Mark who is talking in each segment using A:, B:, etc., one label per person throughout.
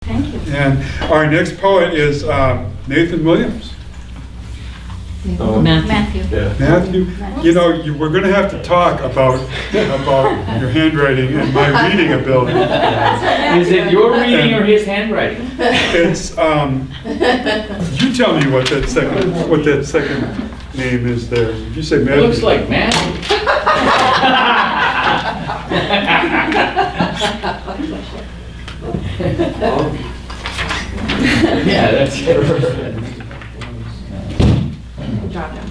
A: Thank you.
B: And our next poet is Nathan Williams.
C: Oh.
A: Matthew.
C: Yeah.
B: Matthew, you know, we're going to have to talk about your handwriting and my reading ability.
C: Is it your reading or his handwriting?
B: It's you tell me what that second name is there. Did you say
C: It
B: Matthew?
C: looks like Matthew. Yeah, that's
A: Drop down.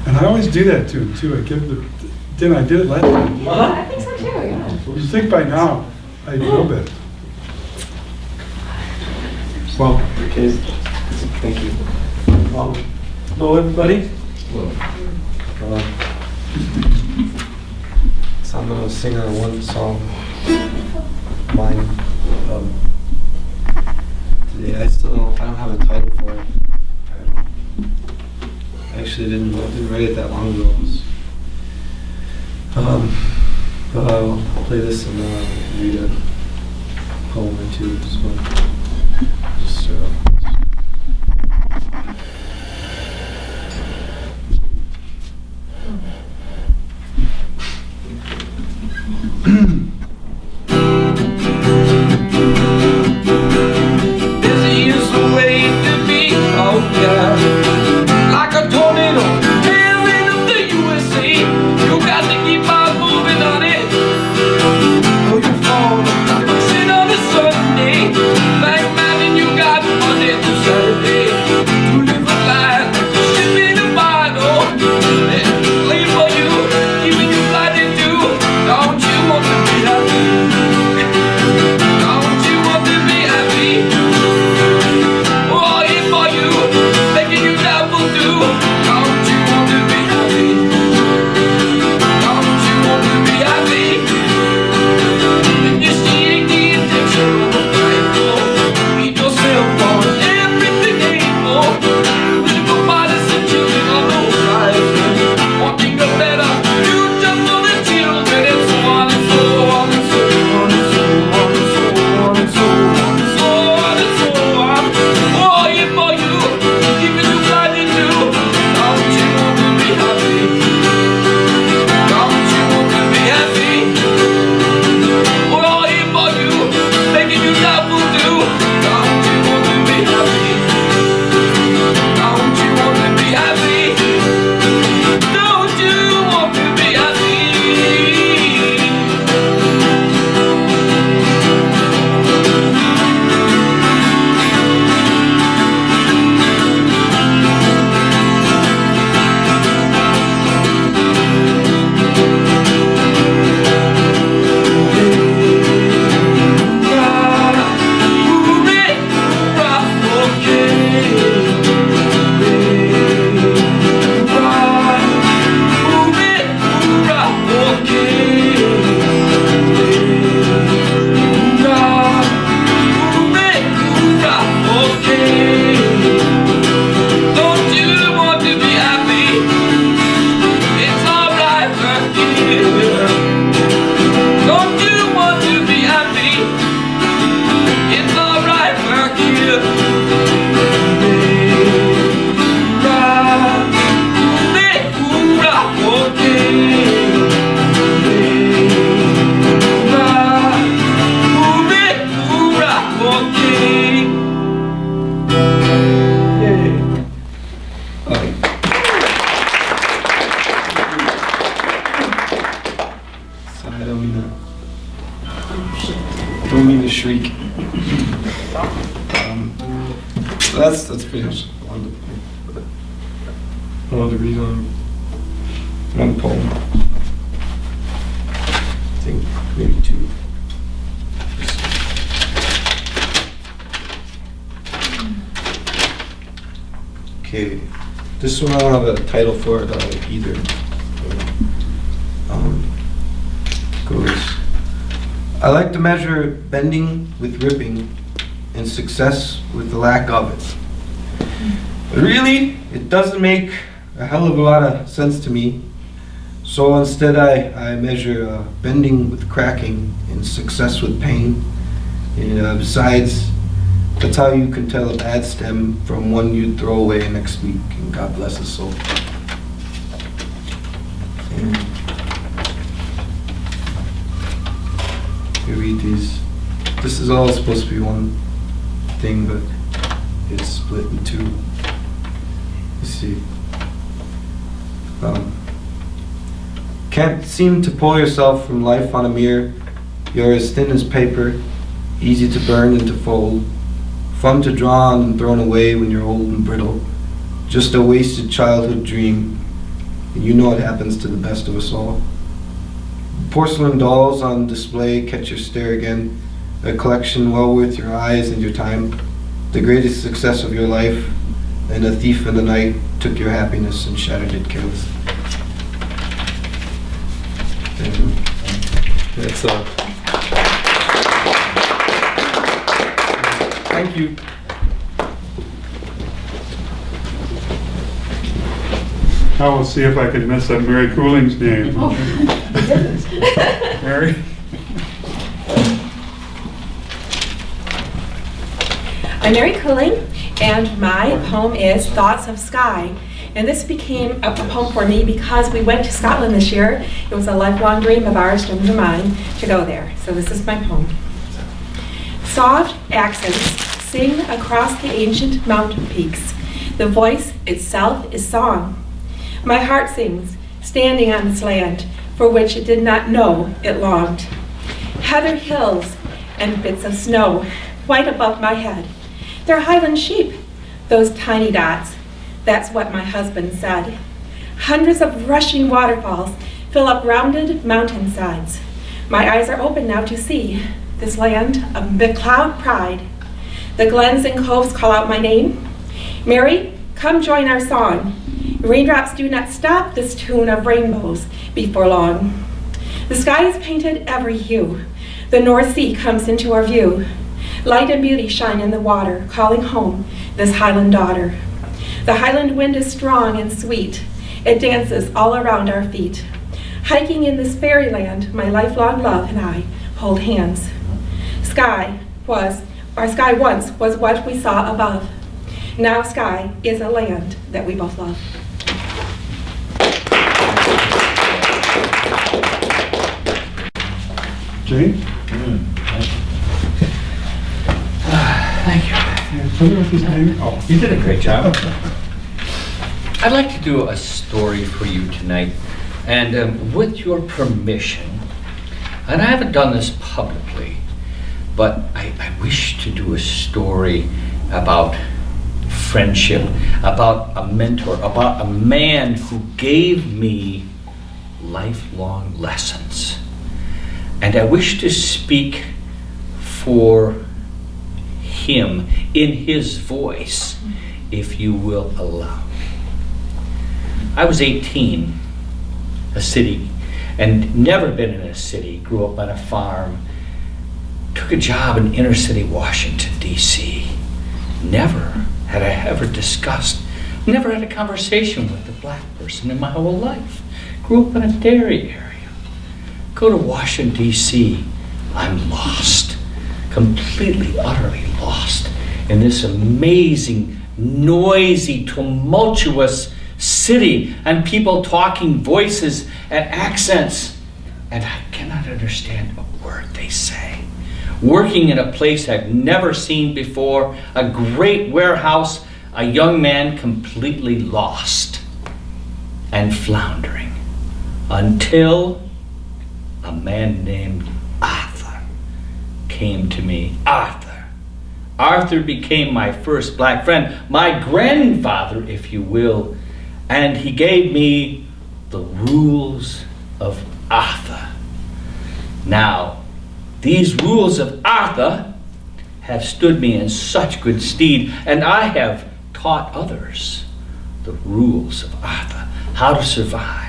B: And I always do that to him too. I give the. I did it last time.
A: I think so too, yeah.
B: You think by now I know better. Well,
D: Okay, thank you. Hello, everybody. So I'm gonna sing one song, mine. Today, I don't have a title for it. I actually didn't write it that long ago. But I'll play this and read a poem or two as well. Just busy is the way to be, oh yeah. Like a tornado, tearing up the USA. You got to keep on moving on it, or you fall. Sit on a Sunday, back man, and you got Monday to Saturday to live a life, ship in a bottle, and play for you, keeping you blinded too. Don't you want to be happy? Don't you want to be happy? Oh, here for you, making you double do. Don't you want to be happy? Don't you want to be happy? And you see the intention of the Bible. Beat yourself on everything anymore. Little bodies and children on those lives. Wanting a better future for the children, and so on and so on and so on and so on and so on and so on and so on and so on. Oh, yeah, for you, keeping you blinded too. Don't you want to be happy? Don't you want to be happy? Oh, yeah, for you, making you double do. Don't you want to be happy? Don't you want to be happy? Don't you want to be happy? Don't you want to be happy? It's alright, don't you want to be happy? It's alright, Sorry, I don't mean to shriek. So that's pretty much I wanted to read on one poem. I think maybe two. Okay, this one I don't have a title for it either. Goes. I like to measure bending with ripping and success with the lack of it. But really, it doesn't make a hell of a lot of sense to me. So instead I measure bending with cracking and success with pain.
E: Besides, that's how you can tell a bad stem from one you'd throw away next week, and God bless his soul. And you read these. This is all supposed to be one thing, but it's split in two. You see. Can't seem to pull yourself from life on a mirror. You're as thin as paper, easy to burn and to fold, fun to draw on and thrown away when you're old and brittle, just a wasted childhood dream, and you know it happens to the best of us all. Porcelain dolls on display catch your stare again, a collection well worth your eyes and your time, the greatest success of your life, and a thief in the night took your happiness and shattered it carelessly. And that's thank you.
B: I will see if I can mess up Mary Cooling's name.
A: Oh, you didn't.
B: Mary?
A: I'm Mary Cooling, and my poem is Thoughts of Sky. And this became a poem for me because we went to Scotland this year. It was a lifelong dream of ours, dreams of mine, to go there. So this is my poem. Soft accents sing across the ancient mountain peaks. The voice itself is song. My heart sings, standing on this land for which it did not know it longed. Heather hills and bits of snow, white above my head. They're Highland sheep, those tiny dots. That's what my husband said. Hundreds of rushing waterfalls fill up rounded mountainsides. My eyes are open now to see this land of McLeod pride. The glens and coves call out my name. Mary, come join our song. Raindrops do not stop this tune of rainbows before long. The sky is painted every hue. The North Sea comes into our view. Light and beauty shine in the water, calling home this Highland daughter. The Highland wind is strong and sweet. It dances all around our feet. Hiking in this fairyland, my lifelong love and I hold hands. Sky once was what we saw above. Now sky is a land that we both love.
B: Jane?
C: Thank you.
B: Tell me what this name. Oh,
C: You did a great job. I'd like to do a story for you tonight, and with your permission, and I haven't done this publicly, but I wish to do a story about friendship, about a mentor, about a man who gave me lifelong lessons. And I wish to speak for him in his voice, if you will allow. I was 18, a city, and never been in a city, grew up on a farm, took a job in inner city Washington, D.C. Never had I ever discussed, never had a conversation with a black person in my whole life. Grew up in a dairy area. Go to Washington, D.C., I'm lost, completely, utterly lost in this amazing, noisy, tumultuous city, and people talking voices and accents, and I cannot understand a word they say. Working in a place I've never seen before, a great warehouse, a young man completely lost and floundering, until a man named Arthur came to me. Arthur became my first black friend, my grandfather, if you will, and he gave me the rules of Arthur. Now, these rules of Arthur have stood me in such good stead, and I have taught others the rules of Arthur, how to survive.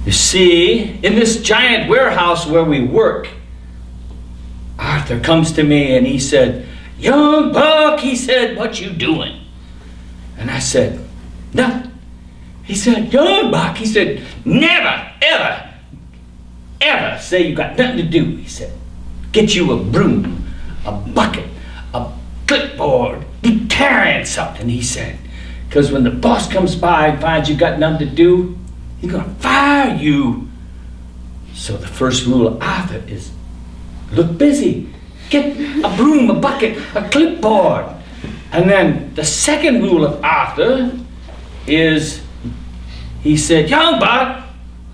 C: You see, in this giant warehouse where we work, Arthur comes to me and he said, "Young buck," he said, "what you doing?" And I said, "Nothing." He said, "Young buck," he said, "never, ever, ever say you got nothing to do." He said, "Get you a broom, a bucket, a clipboard, be carrying something, he said. Because when the boss comes by and finds you got nothing to do, he's gonna fire you. So the first rule of Arthur is look busy. Get a broom, a bucket, a clipboard. And then the second rule of Arthur is, he said, young buck,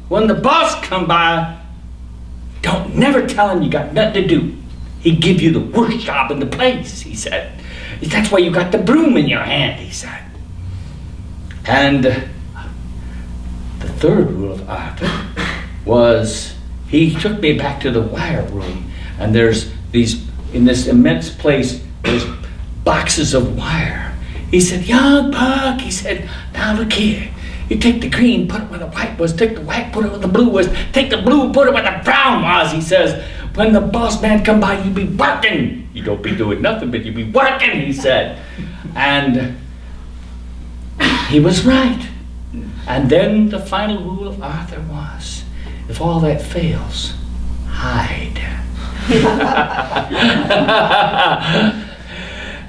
C: when the boss come by, don't never tell him you got nothing to do. He give you the worst job in the place, he said. That's why you got the broom in your hand, he said. And the third rule of Arthur was, he took me back to the wire room, and there's these, in this immense place, there's boxes of wire. He said, young buck, he said, now look here. You take the green, put it where the white was, take the white, put it where the blue was, take the blue, put it where the brown was, he says. When the boss man come by, you be working. You don't be doing nothing, but you be working, he said. And he was right. And then the final rule of Arthur was, if all that fails, hide.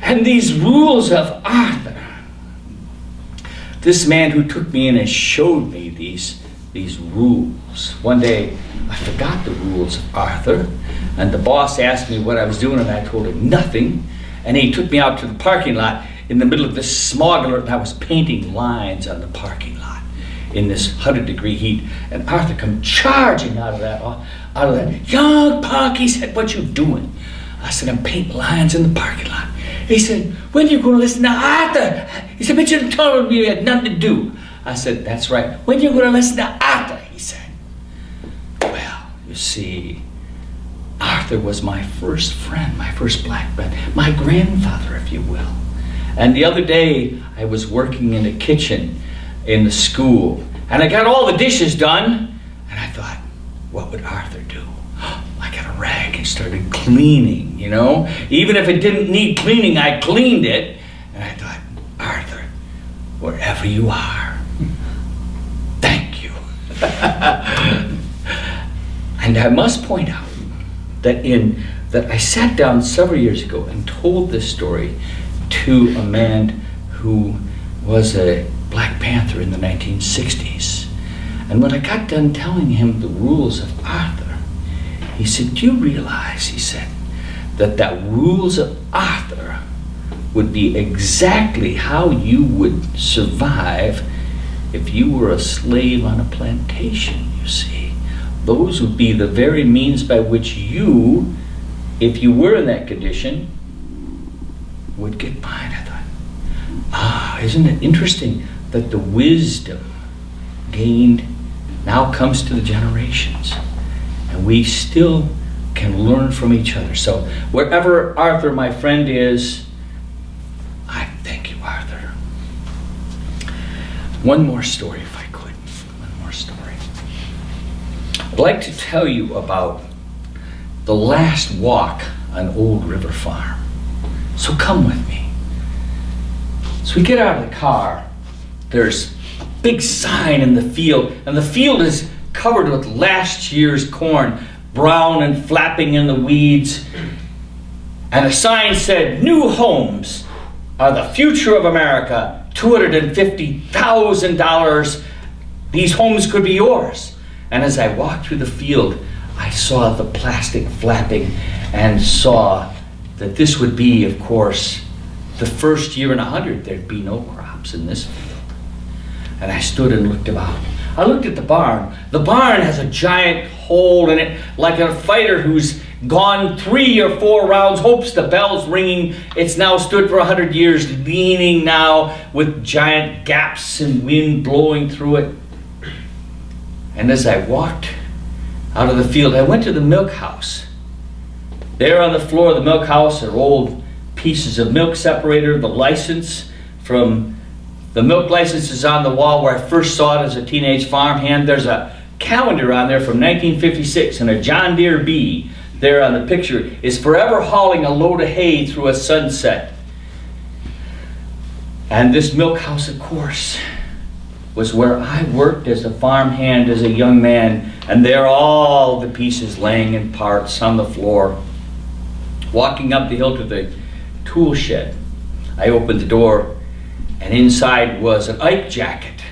C: And these rules of Arthur, this man who took me in and showed me these rules. One day, I forgot the rules of Arthur, and the boss asked me what I was doing, and I told him nothing. And he took me out to the parking lot in the middle of this smog alert, and I was painting lines on the parking lot in this 100-degree heat. And Arthur come charging out of that. Young buck, he said, what you doing? I said, I'm painting lines in the parking lot. He said, when are you going to listen to Arthur? He said, but you didn't tell me you had nothing to do. I said, that's right. When are you going to listen to Arthur? He said. Well, you see, Arthur was my first friend, my first black friend, my grandfather, if you will. And the other day, I was working in the kitchen in the school, and I got all the dishes done, and I thought, what would Arthur do? I got a rag and started cleaning, you know? Even if it didn't need cleaning, I cleaned it. And I thought, Arthur, wherever you are, thank you. And I must point out that I sat down several years ago and told this story to a man who was a Black Panther in the 1960s. And when I got done telling him the rules of Arthur, he said, do you realize, he said, that rules of Arthur would be exactly how you would survive if you were a slave on a plantation, you see. Those would be the very means by which you, if you were in that condition, would get by. And I thought, isn't it interesting that the wisdom gained now comes to the generations, and we still can learn from each other. So wherever Arthur, my friend, is, I thank you, Arthur. One more story, if I could. One more story. I'd like to tell you about the last walk on Old River Farm. So come with me. So we get out of the car. There's a big sign in the field, and the field is covered with last year's corn, brown and flapping in the weeds. And a sign said, new homes are the future of America, $250,000. These homes could be yours. And as I walked through the field, I saw the plastic flapping and saw that this would be, of course, the first year in 100 there'd be no crops in this field. And I stood and looked about. I looked at the barn. The barn has a giant hole in it, like a fighter who's gone 3 or 4 rounds, hopes the bell's ringing. It's now stood for 100 years, leaning now with giant gaps and wind blowing through it. And as I walked out of the field, I went to the milk house. There on the floor of the milk house are old pieces of milk separator, the license from the milk license is on the wall where I first saw it as a teenage farmhand. There's a calendar on there from 1956, and a John Deere bee there on the picture is forever hauling a load of hay through a sunset. And this milk house, of course, was where I worked as a farmhand as a young man, and there all the pieces laying in parts on the floor. walking up the hill to the tool shed. I opened the door, and inside was an Ike jacket.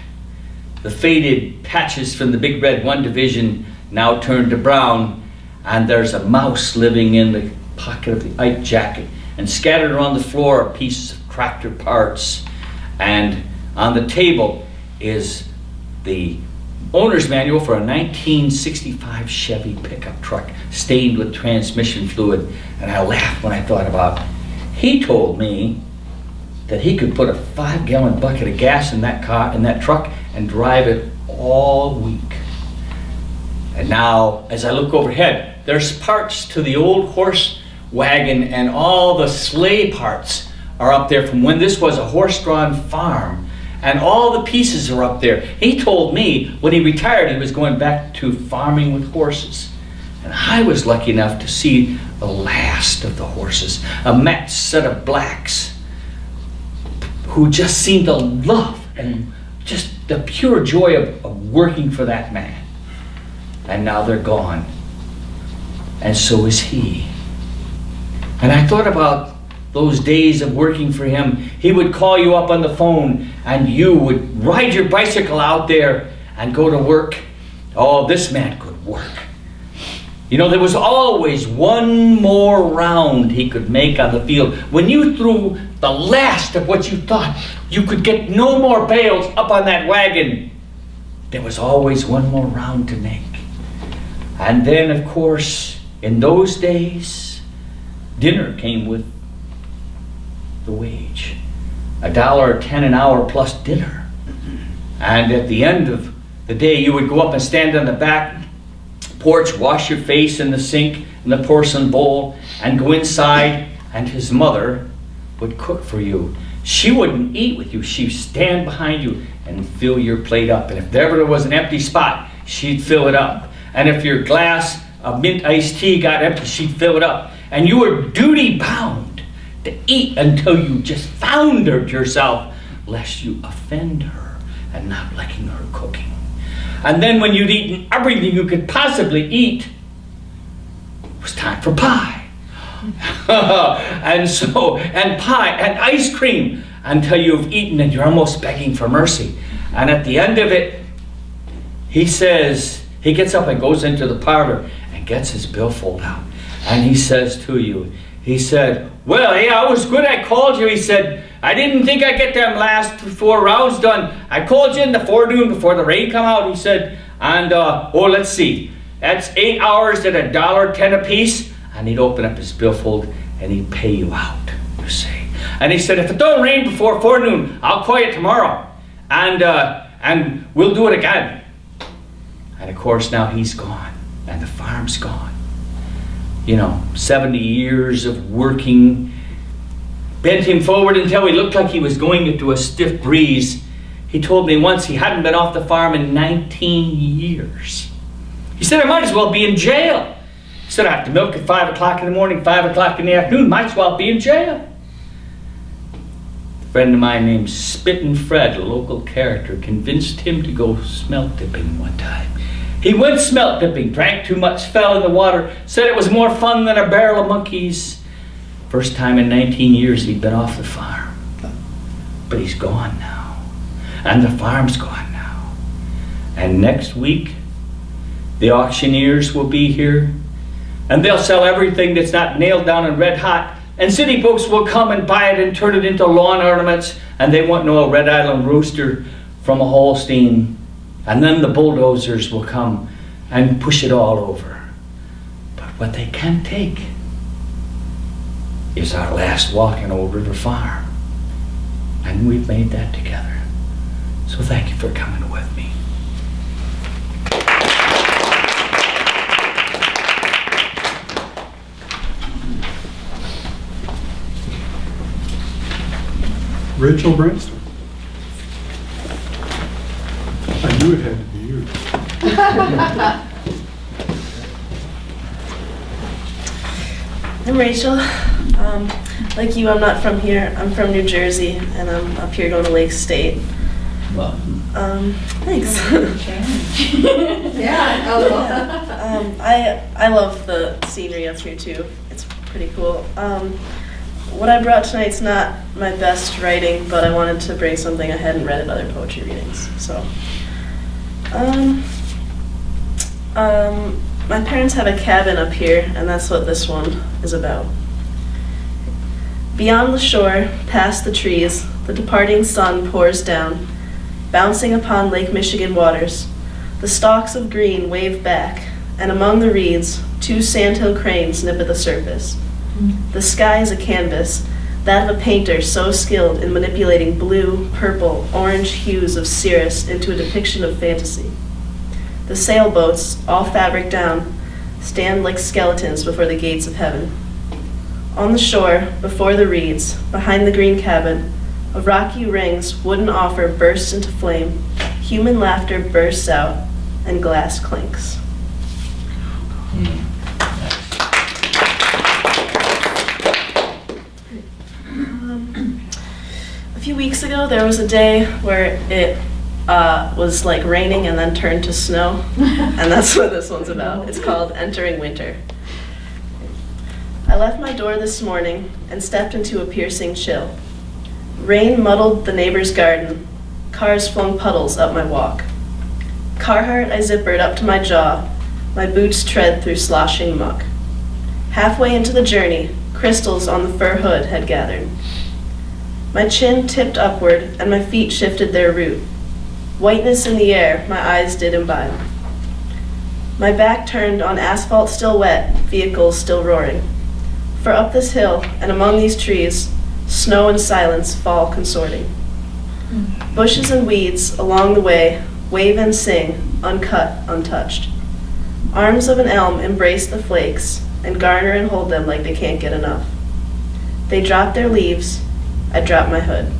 C: The faded patches from the Big Red 1 Division now turned to brown, and there's a mouse living in the pocket of the Ike jacket. And scattered around the floor are pieces of tractor parts. And on the table is the owner's manual for a 1965 Chevy pickup truck stained with transmission fluid. And I laughed when I thought about it. He told me that he could put a 5-gallon bucket of gas in that car, in that truck, and drive it all week. And now, as I look overhead, there's parts to the old horse wagon, and all the sleigh parts are up there from when this was a horse-drawn farm. And all the pieces are up there. He told me when he retired he was going back to farming with horses. And I was lucky enough to see the last of the horses, a matched set of blacks who just seemed to love and just the pure joy of working for that man. And now they're gone. And so is he. And I thought about those days of working for him. He would call you up on the phone and you would ride your bicycle out there and go to work. Oh, this man could work. You know, there was always one more round he could make on the field. When you threw the last of what you thought you could get no more bales up on that wagon, there was always one more round to make. And then, of course, in those days, dinner came with the wage. $1.10 an hour plus dinner. And at the end of the day, you would go up and stand on the back porch, wash your face in the sink, in the porcelain bowl, and go inside, and his mother would cook for you. She wouldn't eat with you. She'd stand behind you and fill your plate up. And if ever there was an empty spot, she'd fill it up. And if your glass of mint iced tea got empty, she'd fill it up. And you were duty bound to eat until you just foundered yourself, lest you offend her and not liking her cooking. And then when you'd eaten everything you could possibly eat, it was time for pie. and pie and ice cream until you've eaten and you're almost begging for mercy. And at the end of it, he says, he gets up and goes into the parlor and gets his billfold out. And he says to you, he said, well, yeah, it was good I called you. He said, I didn't think I'd get them last 4 rounds done. I called you in the forenoon before the rain come out. He said, and, let's see. That's 8 hours at $1.10 a piece. And he'd open up his billfold and he'd pay you out, you see. And he said, if it don't rain before forenoon, I'll call you tomorrow. And we'll do it again. And of course, now he's gone. And the farm's gone. 70 years of working bent him forward until he looked like he was going into a stiff breeze. He told me once he hadn't been off the farm in 19 years. He said, I might as well be in jail. He said, I have to milk at 5 o'clock in the morning, 5 o'clock in the afternoon, might as well be in jail. A friend of mine named Spittin' Fred, a local character, convinced him to go smelt dipping one time. He went smelt dipping, drank too much, fell in the water, said it was more fun than a barrel of monkeys. First time in 19 years he'd been off the farm. But he's gone now. And the farm's gone now. And next week, the auctioneers will be here. And they'll sell everything that's not nailed down and red hot. And city folks will come and buy it and turn it into lawn ornaments. And they won't know a Red Island rooster from a Holstein. And then the bulldozers will come and push it all over. But what they can't take is our last walk in Old River Farm. And we've made that together. So thank you for coming with me.
B: Rachel Branston. I knew it had to be you.
F: I'm Rachel. Like you, I'm not from here. I'm from New Jersey, and I'm up here going to Lake State.
C: Well,
F: Thanks.
G: Yeah,
F: I love the scenery up here too. It's pretty cool. What I brought tonight's not my best writing, but I wanted to bring something I hadn't read at other poetry readings. So, my parents have a cabin up here, and that's what this one is about. Beyond the shore, past the trees, the departing sun pours down, bouncing upon Lake Michigan waters. The stalks of green wave back, and among the reeds, 2 sandhill cranes nip at the surface. The sky is a canvas, that of a painter so skilled in manipulating blue, purple, orange hues of cirrus into a depiction of fantasy. The sailboats, all fabric down, stand like skeletons before the gates of heaven. On the shore, before the reeds, behind the green cabin, a rocky ring's wooden offer bursts into flame, human laughter bursts out, and glass clinks. A few weeks ago, there was a day where it was like raining and then turned to snow, and that's what this one's about. It's called Entering Winter. I left my door this morning and stepped into a piercing chill. Rain muddled the neighbor's garden. Cars flung puddles up my walk. Carhartt I zippered up to my jaw. My boots tread through sloshing muck. Halfway into the journey, crystals on the fur hood had gathered. My chin tipped upward and my feet shifted their route. Whiteness in the air, my eyes did imbibe. My back turned on asphalt still wet, vehicles still roaring. For up this hill and among these trees, snow and silence fall consorting. Bushes and weeds along the way wave and sing, uncut, untouched. Arms of an elm embrace the flakes and garner and hold them like they can't get enough. They drop their leaves, I drop my hood.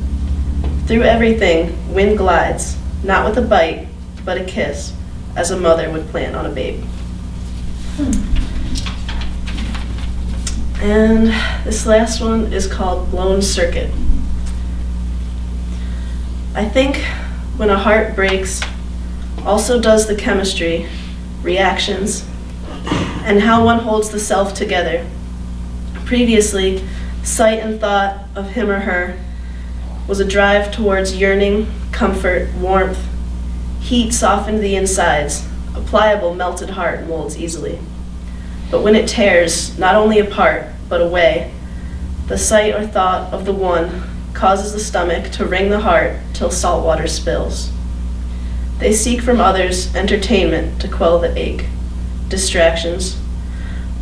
F: Through everything, wind glides, not with a bite, but a kiss, as a mother would plant on a babe. And this last one is called Blown Circuit. I think when a heart breaks, also does the chemistry, reactions, and how one holds the self together. Previously, sight and thought of him or her was a drive towards yearning, comfort, warmth. Heat softened the insides, a pliable melted heart molds easily. But when it tears, not only apart, but away, the sight or thought of the one causes the stomach to wring the heart till salt water spills. They seek from others entertainment to quell the ache, distractions.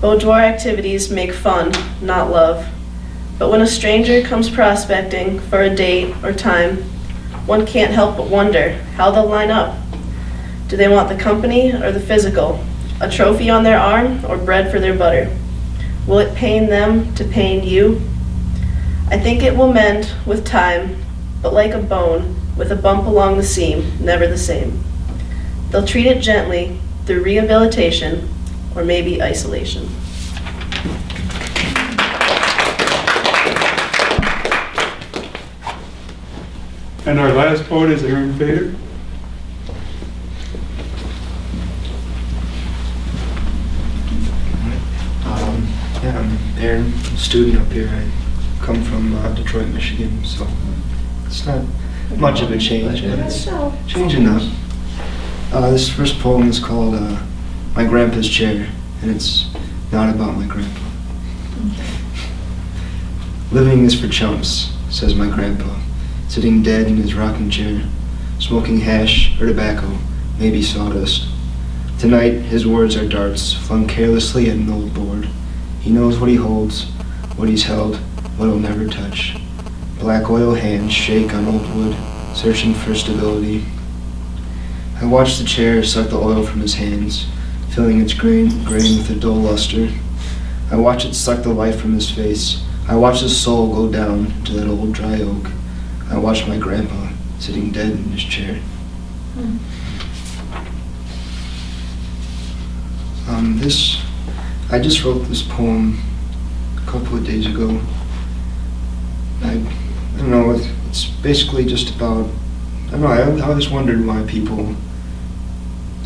F: Boudoir activities make fun, not love. But when a stranger comes prospecting for a date or time, one can't help but wonder how they'll line up. Do they want the company or the physical? A trophy on their arm or bread for their butter? Will it pain them to pain you? I think it will mend with time, but like a bone, with a bump along the seam, never the same. They'll treat it gently through rehabilitation or maybe isolation.
B: And our last poet is Aaron Fader.
E: Yeah, I'm Aaron, student up here. I come from Detroit, Michigan, so it's not much of a change, but it's change enough. This first poem is called My Grandpa's Chair, and it's not about my grandpa. Living is for chumps, says my grandpa, sitting dead in his rocking chair, smoking hash or tobacco, maybe sawdust. Tonight, his words are darts flung carelessly at an old board. He knows what he holds, what he's held, what he'll never touch. Black oil hands shake on old wood, searching for stability. I watch the chair suck the oil from his hands, filling its grain with a dull luster. I watch it suck the life from his face. I watch his soul go down to that old dry oak. I watch my grandpa sitting dead in his chair. I just wrote this poem a couple of days ago. I don't know, it's basically just about, I don't know, I always wondered why people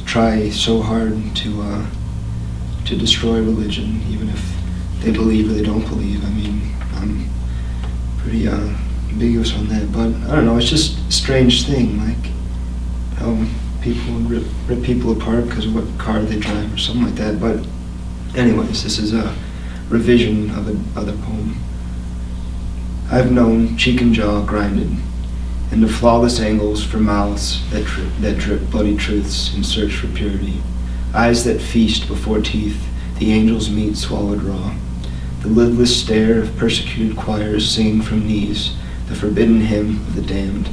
E: try so hard to destroy religion, even if they believe or they don't believe. I mean, I'm pretty ambiguous on that, but I don't know, it's just a strange thing, like how people rip people apart because of what car they drive or something like that. But anyways, this is a revision of another poem. I've known cheek and jaw grinded into flawless angles for mouths that drip bloody truths in search for purity, eyes that feast before teeth the angel's meat swallowed raw, the lidless stare of persecuted choirs singing from knees the forbidden hymn of the damned.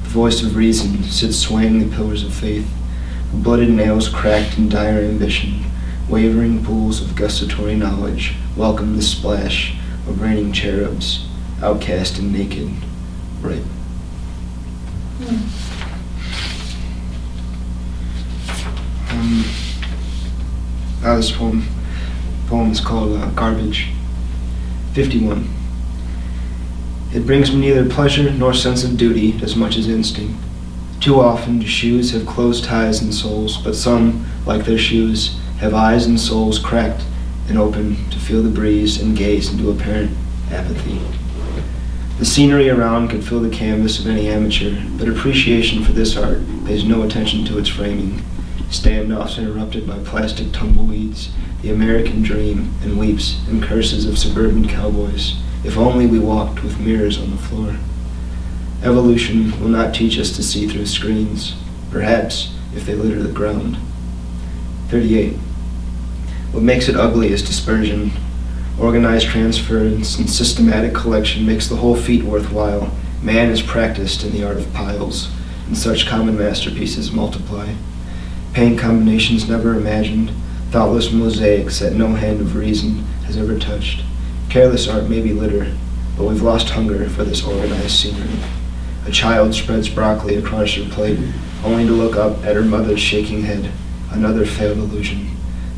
E: The voice of reason sits swaying the pillars of faith, the blooded nails cracked in dire ambition, wavering pools of gustatory knowledge welcome the splash of raining cherubs, outcast and naked, right. Now this poem is called Garbage. 51. It brings me neither pleasure nor sense of duty as much as instinct. Too often do shoes have closed ties and soles, but some, like their shoes, have eyes and souls cracked and open to feel the breeze and gaze into apparent apathy. The scenery around could fill the canvas of any amateur, but appreciation for this art pays no attention to its framing. Standoffs interrupted by plastic tumbleweeds, the American dream, and weeps and curses of suburban cowboys. If only we walked with mirrors on the floor. Evolution will not teach us to see through screens, perhaps if they litter the ground. 38. What makes it ugly is dispersion. Organized transference and systematic collection makes the whole feat worthwhile. Man is practiced in the art of piles, and such common masterpieces multiply. Paint combinations never imagined, thoughtless mosaics that no hand of reason has ever touched. Careless art may be litter, but we've lost hunger for this organized scenery. A child spreads broccoli across her plate, only to look up at her mother's shaking head. Another failed illusion.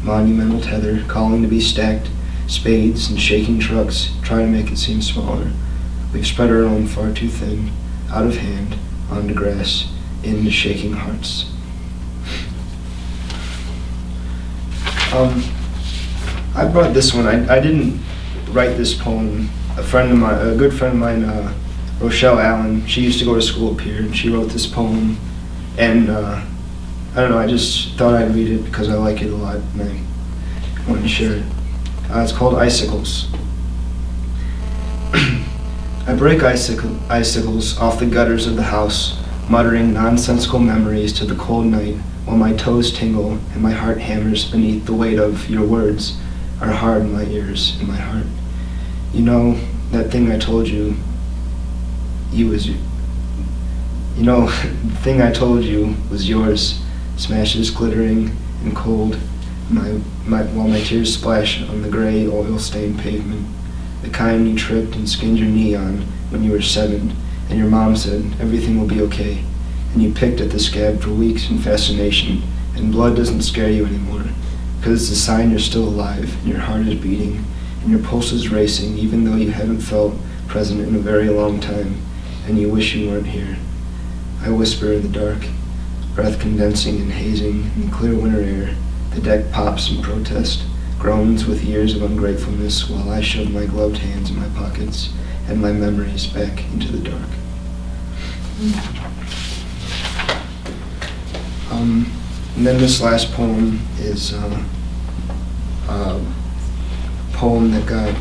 E: Monumental tether calling to be stacked, spades and shaking trucks try to make it seem smaller. We've spread our own far too thin, out of hand, onto grass, into shaking hearts. I brought this one. I didn't write this poem. A good friend of mine, Rochelle Allen, she used to go to school up here, and she wrote this poem. And I don't know, I just thought I'd read it because I like it a lot, and I wanted to share it. It's called Icicles. I break icicles off the gutters of the house, muttering nonsensical memories to the cold night, while my toes tingle and my heart hammers beneath the weight of your words are hard in my ears and my heart. You know, that thing I told you, the thing I told you was yours, smashes glittering and cold, while my tears splash on the gray, oil-stained pavement, the kind you tripped and skinned your knee on when you were 7, and your mom said, everything will be okay, and you picked at the scab for weeks in fascination, and blood doesn't scare you anymore, because it's a sign you're still alive, and your heart is beating, and your pulse is racing, even though you haven't felt present in a very long time, and you wish you weren't here. I whisper in the dark, breath condensing and hazing in the clear winter air. The deck pops in protest, groans with years of ungratefulness, while I shove my gloved hands in my pockets and my memories back into the dark. And then this last poem is a poem that got,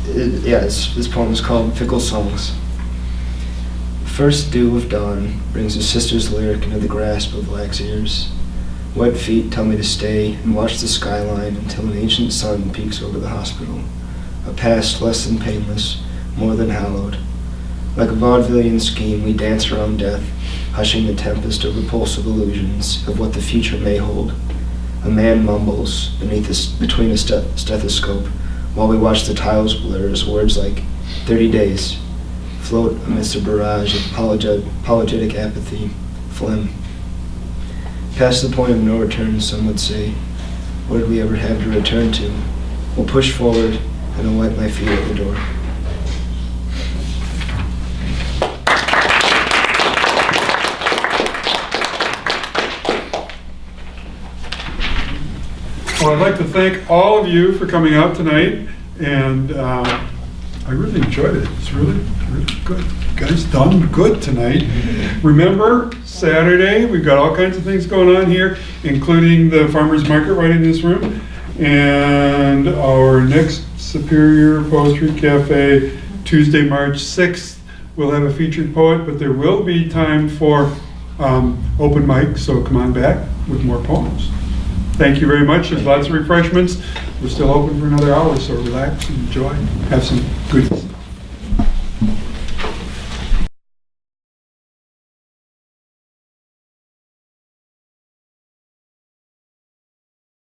E: this poem is called Fickle Songs. First dew of dawn brings a sister's lyric into the grasp of lax ears. Wet feet tell me to stay and watch the skyline until an ancient sun peeks over the hospital. A past less than painless, more than hallowed. Like a vaudevillian scheme, we dance around death, hushing the tempest of repulsive illusions of what the future may hold. A man mumbles between a stethoscope while we watch the tiles blur as words like 30 days float amidst a barrage of apologetic apathy, phlegm. Past the point of no return, some would say. What did we ever have to return to? We'll push forward, and I'll wipe my feet at the door.
B: Well, I'd like to thank all of you for coming out tonight, and I really enjoyed it. It's really good. You guys done good tonight. Remember, Saturday, we've got all kinds of things going on here, including the farmer's market right in this room, and our next Superior Poetry Cafe, Tuesday, March 6th. We'll have a featured poet, but there will be time for open mic, so come on back with more poems. Thank you very much. There's lots of refreshments. We're still open for another hour, so relax and enjoy. Have some goodies.